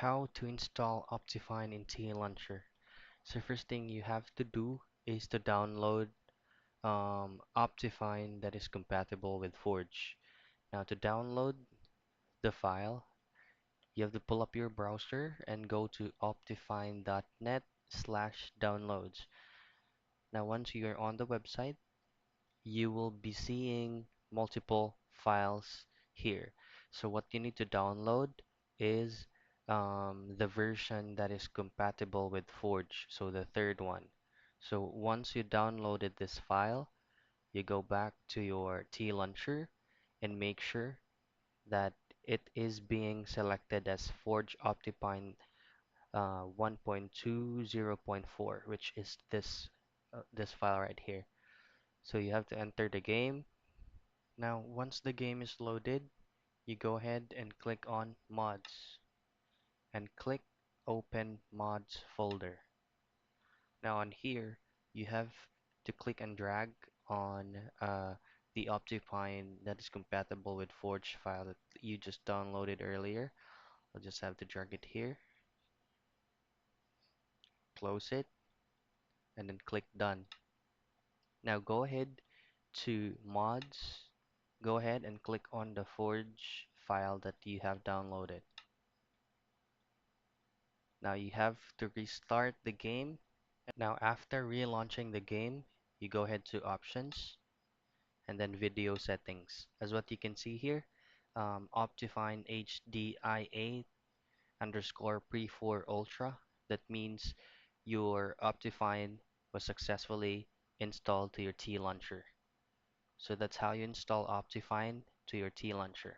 how to install Optifine in Tlauncher. So first thing you have to do is to download Optifine that is compatible with Forge. Now to download the file, you have to pull up your browser and go to optifine.net/downloads. Now once you're on the website, you will be seeing multiple files here. So what you need to download is the version that is compatible with Forge, so the third one. So once you downloaded this file, you go back to your Tlauncher and make sure that it is being selected as Forge Optifine 1.20.4, which is this file right here. So you have to enter the game. Now, once the game is loaded, you go ahead and click on Mods and click Open Mods folder. Now on here, you have to click and drag on the Optifine that is compatible with Forge file that you just downloaded earlier. I'll just have to drag it here, close it, and then click Done. Now go ahead to Mods, go ahead and click on the Forge file that you have downloaded. Now you have to restart the game. Now after relaunching the game, you go ahead to Options and then Video Settings. As what you can see here, Optifine HDIA underscore Pre4 Ultra. That means your Optifine was successfully installed to your Tlauncher. So that's how you install Optifine to your Tlauncher.